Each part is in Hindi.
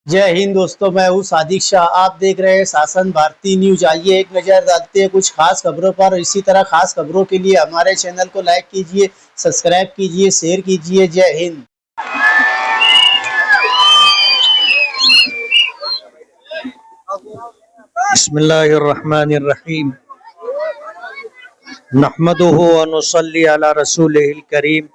जय हिंद दोस्तों, मैं हूँ सादिक शाह। आप देख रहे हैं शासन भारती न्यूज। आइए एक नज़र डालते हैं कुछ खास खबरों पर। इसी तरह खास खबरों के लिए हमारे चैनल को लाइक कीजिए, सब्सक्राइब कीजिए, शेयर कीजिए। जय हिंद। बिस्मिल्लाहिर्रहमानिर्रहीम। नहमदुहु व नुसल्ली अला रसूलिहिल करीम।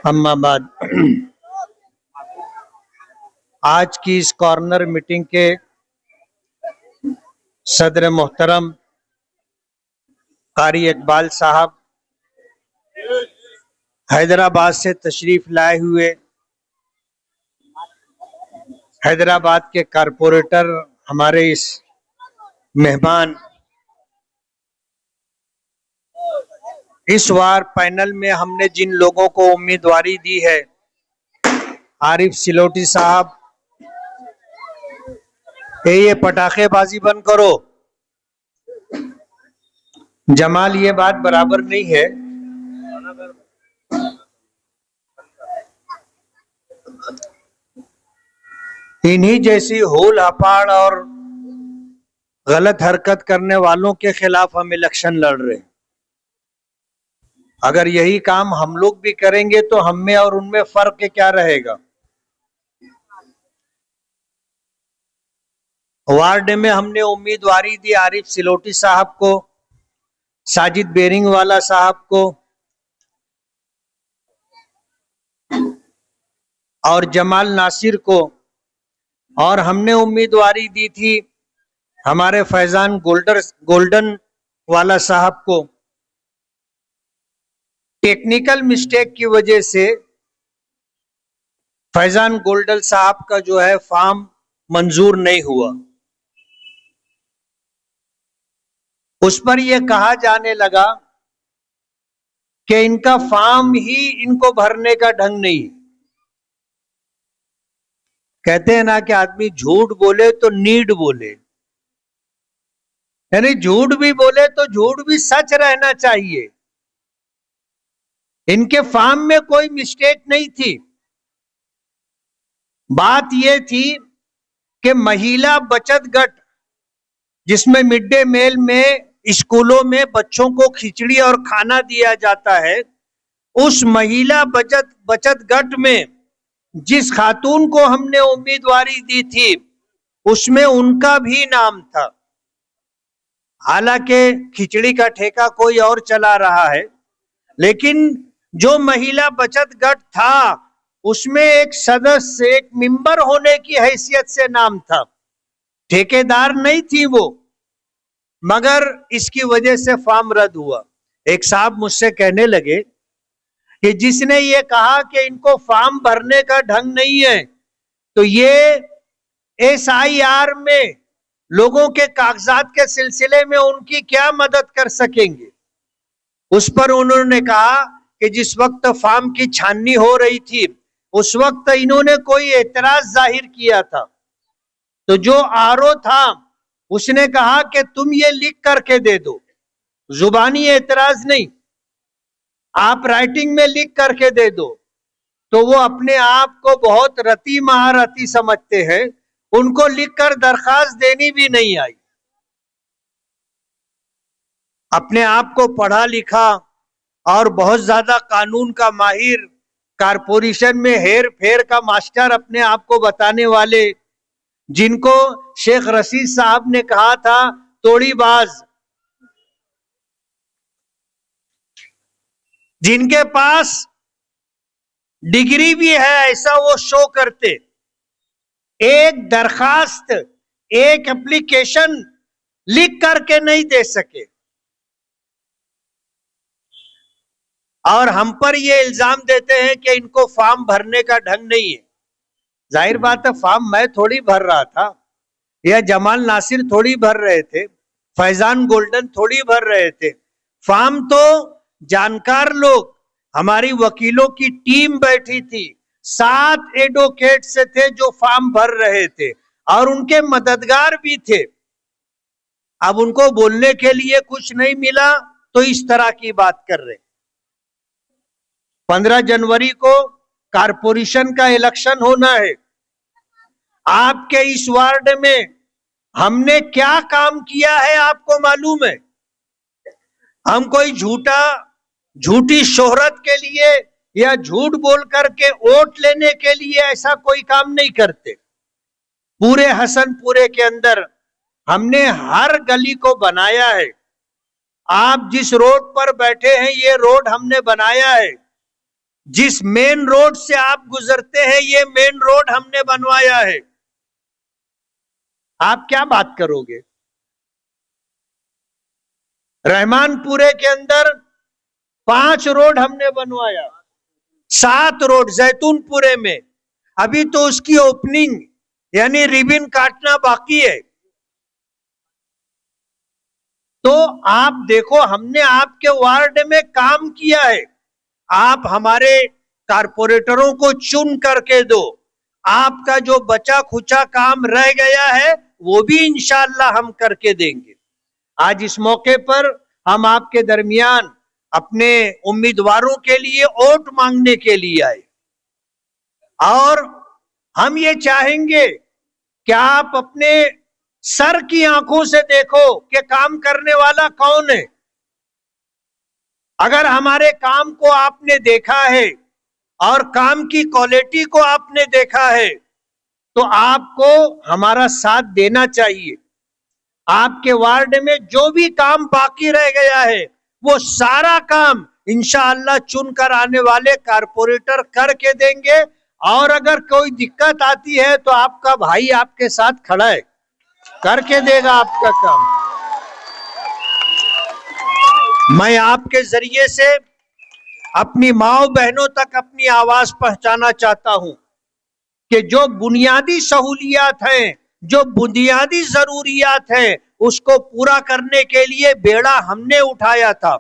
अम्मा बाद। आज की इस कॉर्नर मीटिंग के सदर मोहतरम कारी इकबाल साहब हैदराबाद से तशरीफ लाए हुए, हैदराबाद के कारपोरेटर हमारे इस मेहमान, इस बार पैनल में हमने जिन लोगों को उम्मीदवारी दी है, आरिफ सिलोटी साहब, ये पटाखेबाजी बंद करो। जमाल, ये बात बराबर नहीं है। इन्हीं जैसी होल हपाड़ और गलत हरकत करने वालों के खिलाफ हम इलेक्शन लड़ रहे हैं। अगर यही काम हम लोग भी करेंगे तो हम में और उनमें फर्क क्या रहेगा। वार्ड में हमने उम्मीदवारी दी आरिफ सिलोटी साहब को, साजिद बेरिंगवाला साहब को और जमाल नासिर को, और हमने उम्मीदवारी दी थी हमारे फैजान गोल्डन वाला साहब को। टेक्निकल मिस्टेक की वजह से फैजान गोल्डन साहब का जो है फॉर्म मंजूर नहीं हुआ। उस पर यह कहा जाने लगा कि इनका फॉर्म ही इनको भरने का ढंग नहीं। कहते हैं ना कि आदमी झूठ बोले तो नीड बोले, यानी झूठ भी बोले तो झूठ भी सच रहना चाहिए। इनके फॉर्म में कोई मिस्टेक नहीं थी। बात यह थी कि महिला बचत गट, जिसमें मिड डे मील में स्कूलों में बच्चों को खिचड़ी और खाना दिया जाता है, उस महिला बचत गट में जिस खातून को हमने उम्मीदवारी दी थी, उसमें उनका भी नाम था। हालांकि खिचड़ी का ठेका कोई और चला रहा है, लेकिन जो महिला बचत गट था उसमें एक सदस्य, एक मेंबर होने की हैसियत से नाम था। ठेकेदार नहीं थी वो, मगर इसकी वजह से फॉर्म रद्द हुआ। एक साहब मुझसे कहने लगे कि जिसने ये कहा कि इनको फॉर्म भरने का ढंग नहीं है, तो ये SIR में लोगों के कागजात के सिलसिले में उनकी क्या मदद कर सकेंगे। उस पर उन्होंने कहा कि जिस वक्त फॉर्म की छाननी हो रही थी, उस वक्त इन्होंने कोई एतराज जाहिर किया था, तो जो RO था उसने कहा कि तुम ये लिख करके दे दो, जुबानी एतराज नहीं, आप राइटिंग में लिख करके दे दो। तो वो अपने आप को बहुत रती महारती समझते हैं, उनको लिखकर दरखास्त देनी भी नहीं आई। अपने आप को पढ़ा लिखा और बहुत ज्यादा कानून का माहिर, कारपोरेशन में हेर फेर का मास्टर अपने आप को बताने वाले, जिनको शेख रशीद साहब ने कहा था तोड़ीबाज, जिनके पास डिग्री भी है ऐसा वो शो करते, एक दरखास्त, एक एप्लीकेशन लिख करके नहीं दे सके। और हम पर ये इल्जाम देते हैं कि इनको फॉर्म भरने का ढंग नहीं है। जाहिर बात है, फॉर्म मैं थोड़ी भर रहा था, या जमाल नासिर थोड़ी भर रहे थे, फैजान गोल्डन थोड़ी भर रहे थे। फॉर्म तो जानकार लोग, हमारी वकीलों की टीम बैठी थी, 7 एडवोकेट से थे जो फॉर्म भर रहे थे, और उनके मददगार भी थे। अब उनको बोलने के लिए कुछ नहीं मिला तो इस तरह की बात कर रहे। 15 जनवरी को कारपोरेशन का इलेक्शन होना है, आपके इस वार्ड में हमने क्या काम किया है आपको मालूम है? हम कोई झूठी शोहरत के लिए या झूठ बोल करके वोट लेने के लिए ऐसा कोई काम नहीं करते। पूरे हसनपुरे के अंदर हमने हर गली को बनाया है। आप जिस रोड पर बैठे हैं ये रोड हमने बनाया है। जिस मेन रोड से आप गुजरते हैं ये मेन रोड हमने बनवाया है। आप क्या बात करोगे? रहमानपुरे के अंदर 5 रोड हमने बनवाया, 7 रोड जैतूनपुरे में अभी तो उसकी ओपनिंग यानी रिबन काटना बाकी है। तो आप देखो हमने आपके वार्ड में काम किया है। आप हमारे कारपोरेटरों को चुन करके दो। आपका जो बचा खुचा काम रह गया है वो भी इंशाअल्लाह हम करके देंगे। आज इस मौके पर हम आपके दरमियान अपने उम्मीदवारों के लिए वोट मांगने के लिए आए और हम ये चाहेंगे कि आप अपने सर की आंखों से देखो कि काम करने वाला कौन है। अगर हमारे काम को आपने देखा है और काम की क्वालिटी को आपने देखा है तो आपको हमारा साथ देना चाहिए। आपके वार्ड में जो भी काम बाकी रह गया है वो सारा काम इंशाअल्लाह चुनकर आने वाले कारपोरेटर करके देंगे। और अगर कोई दिक्कत आती है तो आपका भाई आपके साथ खड़ा है, करके देगा आपका काम। मैं आपके जरिए से अपनी माओ बहनों तक अपनी आवाज पहुंचाना चाहता हूं कि जो बुनियादी सहूलियात हैं, जो बुनियादी जरूरियात हैं, उसको पूरा करने के लिए बेड़ा हमने उठाया था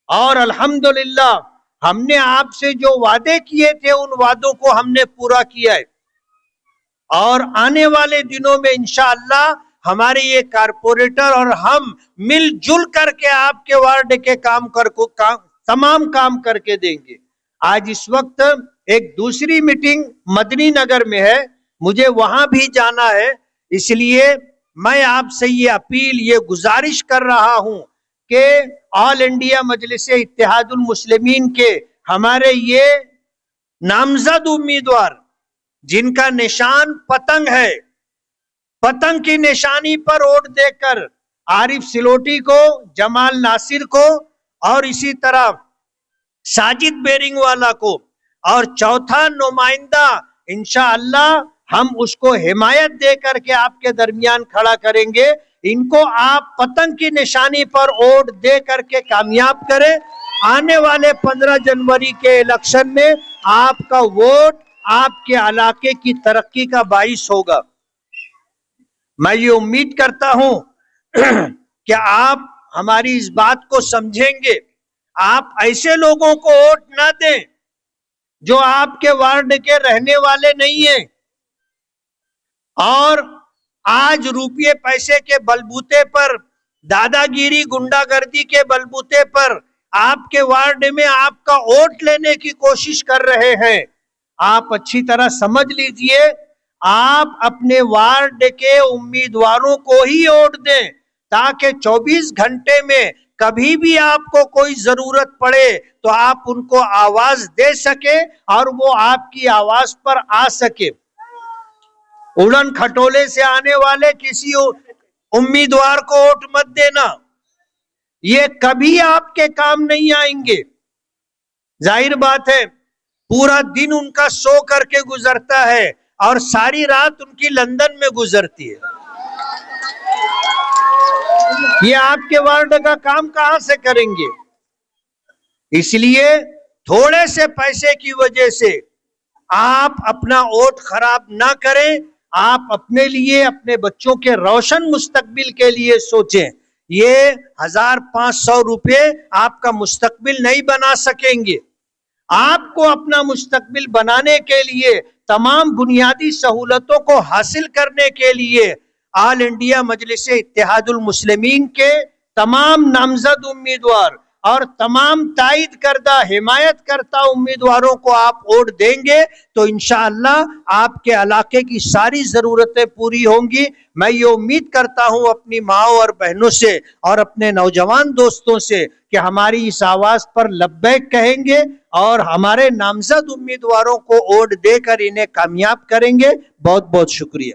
और अल्हम्दुलिल्लाह हमने आपसे जो वादे किए थे उन वादों को हमने पूरा किया है। और आने वाले दिनों में इंशाअल्लाह हमारे ये कारपोरेटर और हम मिलजुल करके आपके वार्ड के तमाम काम करके देंगे। आज इस वक्त एक दूसरी मीटिंग मदनी नगर में है, मुझे वहां भी जाना है, इसलिए मैं आपसे ये अपील ये गुजारिश कर रहा हूं कि ऑल इंडिया मजलिस इत्तेहादुल मुस्लिमीन के हमारे ये नामजद उम्मीदवार जिनका निशान पतंग है, पतंग की निशानी पर वोट देकर आरिफ सिलोटी को, जमाल नासिर को और इसी तरह साजिद बेरिंगवाला को और चौथा नुमाइंदा इंशाअल्लाह हम उसको हिमायत दे करके आपके दरमियान खड़ा करेंगे। इनको आप पतंग की निशानी पर वोट दे करके कामयाब करें। आने वाले 15 जनवरी के इलेक्शन में आपका वोट आपके इलाके की तरक्की का बाइस होगा। मैं ये उम्मीद करता हूं कि आप हमारी इस बात को समझेंगे। आप ऐसे लोगों को वोट ना दें जो आपके वार्ड के रहने वाले नहीं हैं और आज रुपये पैसे के बलबूते पर, दादागिरी गुंडागर्दी के बलबूते पर आपके वार्ड में आपका वोट लेने की कोशिश कर रहे हैं। आप अच्छी तरह समझ लीजिए, आप अपने वार्ड के उम्मीदवारों को ही वोट दें ताकि 24 घंटे में कभी भी आपको कोई जरूरत पड़े तो आप उनको आवाज दे सके और वो आपकी आवाज पर आ सके। उड़न खटोले से आने वाले किसी उम्मीदवार को वोट मत देना, ये कभी आपके काम नहीं आएंगे। जाहिर बात है पूरा दिन उनका सो करके गुजरता है और सारी रात उनकी लंदन में गुजरती है। ये आपके वार्ड का काम कहां से करेंगे? इसलिए थोड़े से पैसे की वजह से आप अपना वोट खराब ना करें। आप अपने लिए, अपने बच्चों के रोशन मुस्तकबिल के लिए सोचें। ये 1500 रुपये आपका मुस्तकबिल नहीं बना सकेंगे। आपको अपना मुस्तकबिल बनाने के लिए, तमाम बुनियादी सहूलतों को हासिल करने के लिए ऑल इंडिया मजलिस इत्तेहादुल मुस्लिमीन के तमाम नामजद उम्मीदवार और तमाम तायद करदा हिमायत करता उम्मीदवारों को आप वोट देंगे तो इंशाअल्लाह आपके इलाके की सारी जरूरतें पूरी होंगी। मैं ये उम्मीद करता हूं अपनी माओ और बहनों से और अपने नौजवान दोस्तों से कि हमारी इस आवाज पर लब्बैक कहेंगे और हमारे नामजद उम्मीदवारों को वोट देकर इन्हें कामयाब करेंगे। बहुत बहुत शुक्रिया।